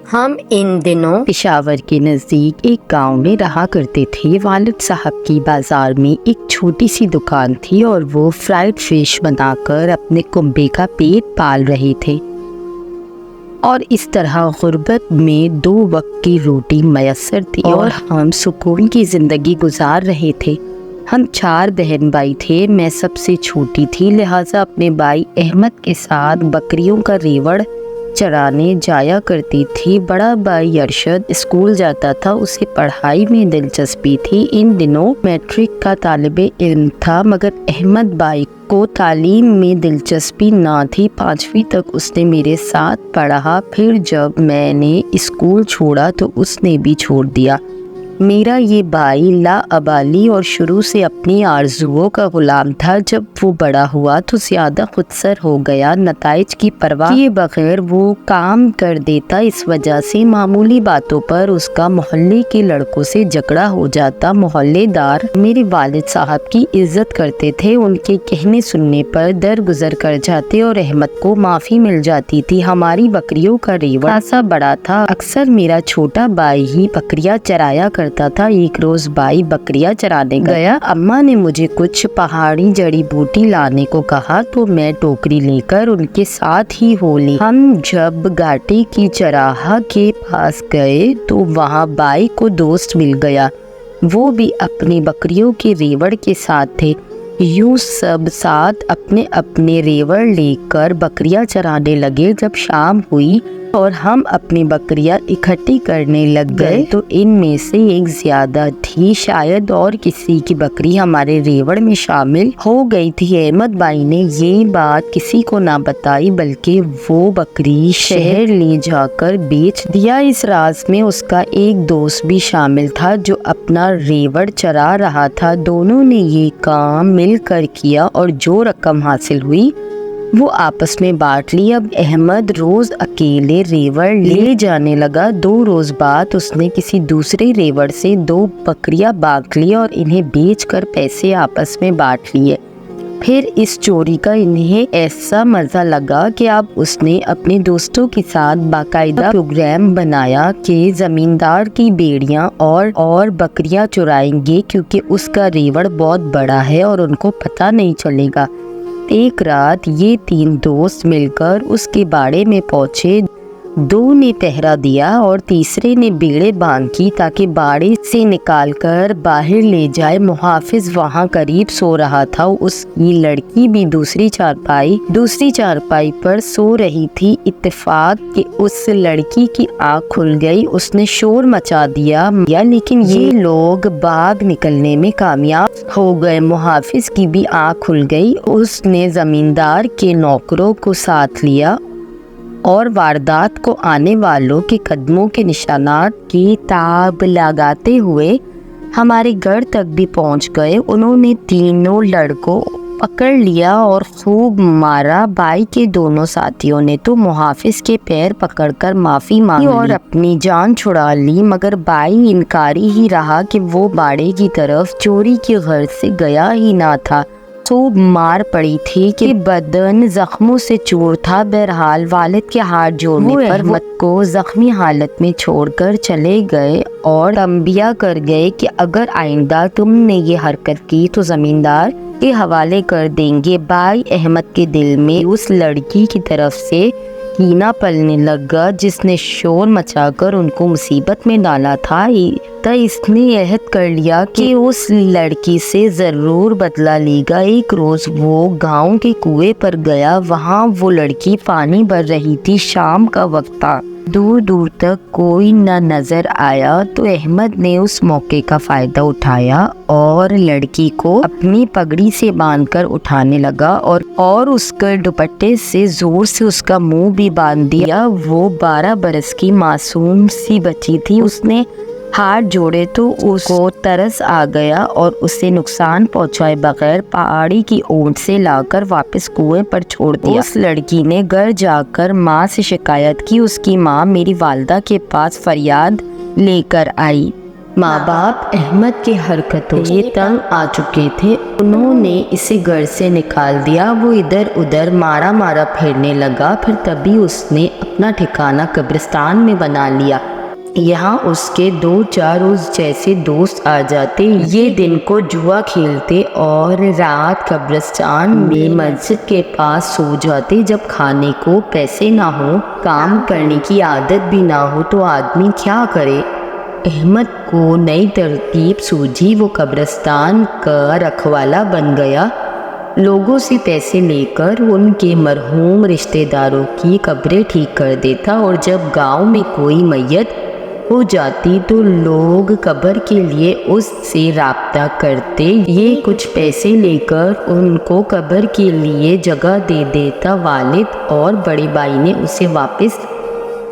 ہم ان دنوں پشاور کے نزدیک ایک گاؤں میں رہا کرتے تھے۔ والد صاحب کی بازار میں ایک چھوٹی سی دکان تھی اور وہ فرائیڈ فش بنا کر اپنے کنبے کا پیٹ پال رہے تھے، اور اس طرح غربت میں 2 وقت کی روٹی میسر تھی اور ہم سکون کی زندگی گزار رہے تھے۔ ہم 4 بہن بھائی تھے، میں سب سے چھوٹی تھی، لہٰذا اپنے بھائی احمد کے ساتھ بکریوں کا ریوڑ چرانے جایا کرتی تھی۔ بڑا بھائی ارشد اسکول جاتا تھا، اسے پڑھائی میں دلچسپی تھی، ان دنوں میٹرک کا طالب علم تھا، مگر احمد بھائی کو تعلیم میں دلچسپی نہ تھی۔ 5ویں تک اس نے میرے ساتھ پڑھا، پھر جب میں نے اسکول چھوڑا تو اس نے بھی چھوڑ دیا۔ میرا یہ بھائی لاابالی اور شروع سے اپنی آرزوؤں کا غلام تھا۔ جب وہ بڑا ہوا تو زیادہ خودسر ہو گیا، نتائج کی پرواہ کیے بغیر وہ کام کر دیتا، اس وجہ سے معمولی باتوں پر اس کا محلے کے لڑکوں سے جھگڑا ہو جاتا۔ محلے دار میرے والد صاحب کی عزت کرتے تھے، ان کے کہنے سننے پر درگزر کر جاتے اور احمد کو معافی مل جاتی تھی۔ ہماری بکریوں کا ریوڑ خاصا بڑا تھا، اکثر میرا چھوٹا بھائی ہی بکریاں چرایا کرتا تھا۔ ایک روز بھائی بکریاں چرانے گیا، اماں نے مجھے کچھ پہاڑی جڑی بوٹی لانے کو کہا تو میں ٹوکری لے کر ان کے ساتھ ہی ہو لی۔ ہم جب گھاٹی کی چراہ کے پاس گئے تو وہاں بھائی کو دوست مل گیا، وہ بھی اپنی بکریوں کے ریوڑ کے ساتھ تھے۔ یوں سب ساتھ اپنے اپنے ریوڑ لے کر بکریاں چرانے لگے۔ جب شام ہوئی اور ہم اپنی بکریاں اکٹھی کرنے لگ گئے تو ان میں سے ایک زیادہ تھی، شاید اور کسی کی بکری ہمارے ریوڑ میں شامل ہو گئی تھی۔ احمد بھائی نے یہ بات کسی کو نہ بتائی، بلکہ وہ بکری شہر لے جا کر بیچ دیا۔ اس راز میں اس کا ایک دوست بھی شامل تھا جو اپنا ریوڑ چرا رہا تھا۔ دونوں نے یہ کام مل کر کیا اور جو رقم حاصل ہوئی وہ آپس میں بانٹ لی۔ اب احمد روز اکیلے ریوڑ لے جانے لگا۔ 2 روز بعد اس نے کسی دوسرے ریوڑ سے 2 بکریاں بانٹ لی اور انہیں بیچ کر پیسے آپس میں بانٹ لیے۔ پھر اس چوری کا انہیں ایسا مزہ لگا کہ اب اس نے اپنے دوستوں کے ساتھ باقاعدہ پروگرام بنایا کہ زمیندار کی بیڑیاں اور بکریاں چرائیں گے، کیونکہ اس کا ریوڑ بہت بڑا ہے اور ان کو پتہ نہیں چلے گا۔ ایک رات یہ 3 دوست مل کر اس کے باڑے میں پہنچے۔ 2 نے پہرا دیا اور تیسرے نے بیڑے باندھ کی تاکہ باڑے سے نکال کر باہر لے جائے۔ محافظ وہاں قریب سو رہا تھا، اس کی لڑکی بھی دوسری چارپائی پر سو رہی تھی۔ اتفاق کہ اس لڑکی کی آنکھ کھل گئی، اس نے شور مچا دیا، لیکن یہ لوگ باغ نکلنے میں کامیاب ہو گئے۔ محافظ کی بھی آنکھ کھل گئی، اس نے زمیندار کے نوکروں کو ساتھ لیا اور واردات کو آنے والوں کے قدموں کے نشانات کی تاب لگاتے ہوئے ہمارے گھر تک بھی پہنچ گئے۔ انہوں نے 3 لڑکوں پکڑ لیا اور خوب مارا۔ بھائی کے دونوں ساتھیوں نے تو محافظ کے پیر پکڑ کر معافی مانگی اور اپنی جان چھڑا لی، مگر بھائی انکاری ہی رہا کہ وہ باڑے کی طرف چوری کی غرض سے گیا ہی نہ تھا۔ خوب مار پڑی تھی کہ بدن زخموں سے چور تھا۔ بہرحال والد کے ہاتھ جوڑنے پر احمد کو زخمی حالت میں چھوڑ کر چلے گئے اور تنبیہ کر گئے کہ اگر آئندہ تم نے یہ حرکت کی تو زمیندار کے حوالے کر دیں گے۔ بھائی احمد کے دل میں اس لڑکی کی طرف سے کینہ پلنے لگا جس نے شور مچا کر ان کو مصیبت میں ڈالا تھا۔ اس نے عہد کر لیا کہ اس لڑکی سے ضرور بدلہ لے گا۔ ایک روز وہ گاؤں کے کنویں پر گیا، وہاں وہ لڑکی پانی بھر رہی تھی۔ شام کا وقت تھا، دور دور تک کوئی نہ نظر آیا تو احمد نے اس موقع کا فائدہ اٹھایا اور لڑکی کو اپنی پگڑی سے باندھ کر اٹھانے لگا اور اس کے دوپٹے سے زور سے اس کا منہ بھی باندھ دیا۔ وہ 12 برس کی معصوم سی بچی تھی۔ اس نے ہاتھ جوڑے تو اس کو ترس آ گیا اور اسے نقصان پہنچائے بغیر پہاڑی کی اونٹ سے لا کر واپس کنویں پر چھوڑ دیا۔ اس لڑکی نے گھر جا کر ماں سے شکایت کی۔ اس کی ماں میری والدہ کے پاس فریاد لے کر آئی۔ ماں باپ احمد کی حرکتوں سے تنگ آ چکے تھے، انہوں نے اسے گھر سے نکال دیا۔ وہ ادھر ادھر مارا مارا پھرنے لگا، پھر تبھی اس نے اپنا ٹھکانہ قبرستان میں بنا لیا۔ یہاں اس کے 2-4 اس جیسے دوست آ جاتے، یہ دن کو جوا کھیلتے اور رات قبرستان میں مسجد کے پاس سو جاتے۔ جب کھانے کو پیسے نہ ہو، کام کرنے کی عادت بھی نہ ہو تو آدمی کیا کرے؟ احمد کو نئی ترتیب سوجھی، وہ قبرستان کا رکھوالا بن گیا، لوگوں سے پیسے لے کر ان کے مرحوم رشتہ داروں کی قبریں ٹھیک کر دیتا، اور جب گاؤں میں کوئی میت ہو جاتی تو لوگ قبر کے لیے اس سے رابطہ کرتے، یہ کچھ پیسے لے کر ان کو قبر کے لیے جگہ دے دیتا۔ والد اور بڑے بھائی نے اسے واپس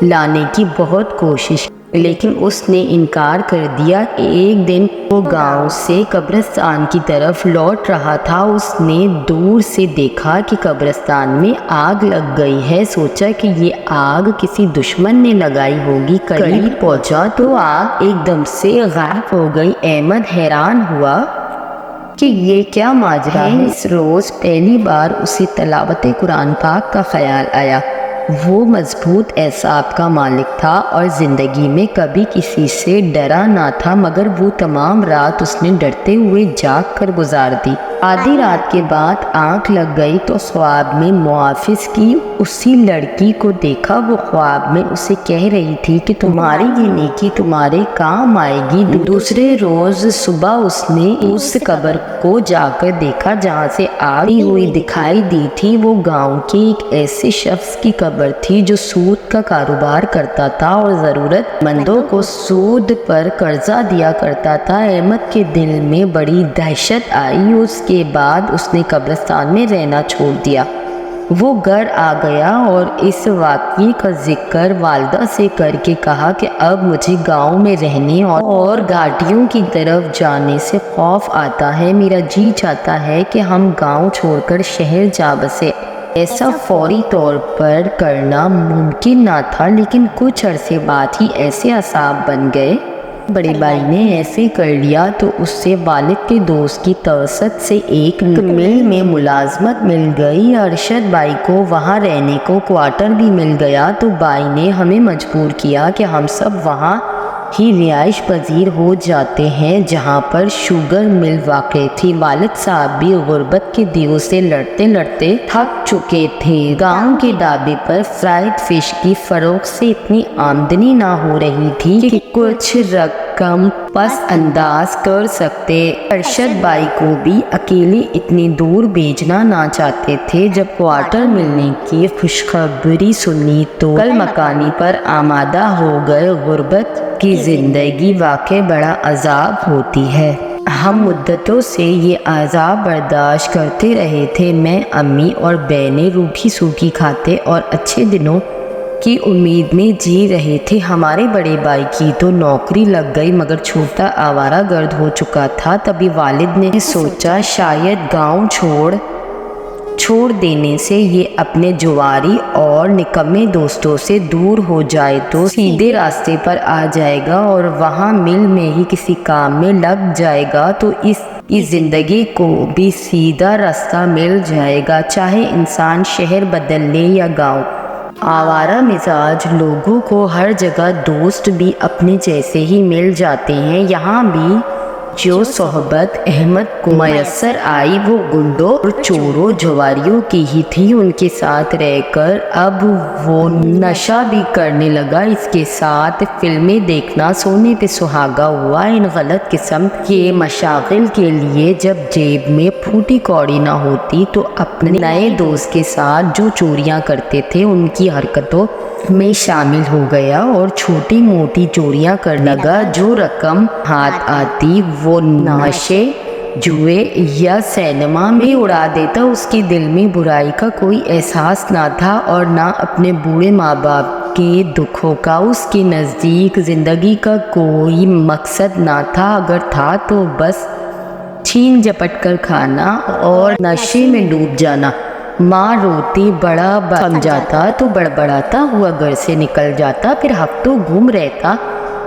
لانے کی بہت کوشش لیکن اس نے انکار کر دیا۔ ایک دن وہ گاؤں سے قبرستان کی طرف لوٹ رہا تھا، اس نے دور سے دیکھا کہ قبرستان میں آگ لگ گئی ہے، سوچا کہ یہ آگ کسی دشمن نے لگائی ہوگی۔ قریب پہنچا تو آگ ایک دم سے غائب ہو گئی۔ احمد حیران ہوا کہ یہ کیا ماجرا ہے۔ اس روز پہلی بار اسے تلاوت قرآن پاک کا خیال آیا۔ وہ مضبوط اعصاب کا مالک تھا اور زندگی میں کبھی کسی سے ڈرا نہ تھا، مگر وہ تمام رات اس نے ڈرتے ہوئے جاگ کر گزار دی۔ آدھی رات کے بعد آنکھ لگ گئی تو خواب میں محافظ کی اسی لڑکی کو دیکھا۔ وہ خواب میں اسے کہہ رہی تھی کہ تمہاری یہ نیکی تمہارے کام آئے گی۔ دوسرے روز صبح اس نے اس قبر کو جا کر دیکھا جہاں سے آئی ہوئی دکھائی دی تھی۔ وہ گاؤں کے ایک ایسے شخص کی قبر تھی جو سود کا کاروبار کرتا تھا اور ضرورت مندوں کو سود پر قرضہ دیا کرتا تھا۔ احمد کے دل میں بڑی دہشت آئی، اس کے بعد اس نے قبرستان میں رہنا چھوڑ دیا۔ وہ گھر آ گیا اور اس واقعے کا ذکر والدہ سے کر کے کہا کہ اب مجھے گاؤں میں رہنے اور گھاٹیوں کی طرف جانے سے خوف آتا ہے، میرا جی چاہتا ہے کہ ہم گاؤں چھوڑ کر شہر جا بسیں۔ ایسا فوری طور پر کرنا ممکن نہ تھا، لیکن کچھ عرصے بعد ہی ایسے اعصاب بن گئے۔ بڑے بھائی نے ایسے کر لیا تو اس سے والد کے دوست کی توسط سے ایک مل میں ملازمت مل گئی۔ ارشد بھائی کو وہاں رہنے کو کوارٹر بھی مل گیا تو بھائی نے ہمیں مجبور کیا کہ ہم سب وہاں ہی رہائش پذیر ہو جاتے ہیں جہاں پر شوگر مل واقع تھی۔ والد صاحب بھی غربت کے دیو سے لڑتے لڑتے تھک چکے تھے۔ گاؤں کے ڈھابے پر فرائیڈ فش کی فروخت سے اتنی آمدنی نہ ہو رہی تھی کہ کچھ رقم پس انداز کر سکتے۔ ارشد بھائی کو بھی اکیلے اتنی دور بھیجنا نہ چاہتے تھے۔ جب کوارٹر ملنے کی خوشخبری سنی تو کل مکانی پر آمادہ ہو گئے۔ غربت کی زندگی واقعی بڑا عذاب ہوتی ہے۔ ہم مدتوں سے یہ عذاب برداشت کرتے رہے تھے۔ میں، امی اور بہنیں روکھی سوکھی کھاتے اور اچھے دنوں کی امید میں جی رہے تھے۔ ہمارے بڑے بھائی کی تو نوکری لگ گئی مگر چھوٹا آوارہ گرد ہو چکا تھا۔ تبھی والد نے سوچا شاید گاؤں چھوڑ دینے سے یہ اپنے جواری اور نکمے دوستوں سے دور ہو جائے تو سیدھے راستے پر آ جائے گا اور وہاں مل میں ہی کسی کام میں لگ جائے گا تو اس زندگی کو بھی سیدھا راستہ مل جائے گا، چاہے انسان شہر بدل لے یا گاؤں۔ آوارہ مزاج لوگوں کو ہر جگہ دوست بھی اپنے جیسے ہی مل جاتے ہیں۔ یہاں بھی جو صحبت احمد کو میسر آئی وہ گنڈوں اور چوروں جواریوں کی ہی تھی۔ ان کے ساتھ رہ کر اب وہ نشہ بھی کرنے لگا، اس کے ساتھ فلمیں دیکھنا سونے پہ سہاگا ہوا۔ ان غلط قسم کے مشاغل کے لیے جب جیب میں پھوٹی کوڑی نہ ہوتی تو اپنے نئے دوست کے ساتھ جو چوریاں کرتے تھے ان کی حرکتوں میں شامل ہو گیا اور چھوٹی موٹی چوریاں کرنے لگا۔ جو رقم ہاتھ آتی وہ نشے، جوئے یا سینما میں اڑا دیتا۔ اس کے دل میں برائی کا کوئی احساس نہ تھا اور نہ اپنے بوڑھے ماں باپ کے دکھوں کا۔ اس کے نزدیک زندگی کا کوئی مقصد نہ تھا، اگر تھا تو بس چھین جھپٹ کر کھانا اور نشے میں ڈوب جانا۔ ماں روتی، بڑا سمجھاتا تو بڑبڑاتا ہوا گھر سے نکل جاتا، پھر ہفتوں گم رہتا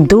2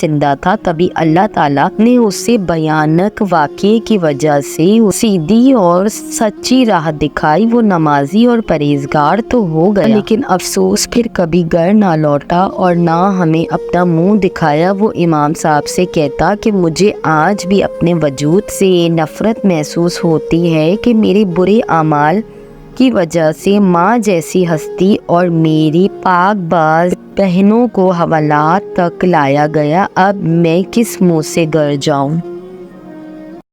زندہ تھا، تبھی اللہ تعالیٰ نے اسے بھیانک واقعے کی وجہ سے سیدھی اور سچی راہ دکھائی۔ وہ نمازی اور پرہیزگار تو ہو گیا، لیکن افسوس پھر کبھی گھر نہ لوٹا اور نہ ہمیں اپنا منہ دکھایا۔ وہ امام صاحب سے کہتا کہ مجھے آج بھی اپنے وجود سے نفرت محسوس ہوتی ہے کہ میرے برے اعمال کی وجہ سے ماں جیسی ہستی اور میری پاک باز بہنوں کو حوالات تک لایا گیا۔ اب میں کس منہ سے گھر جاؤں؟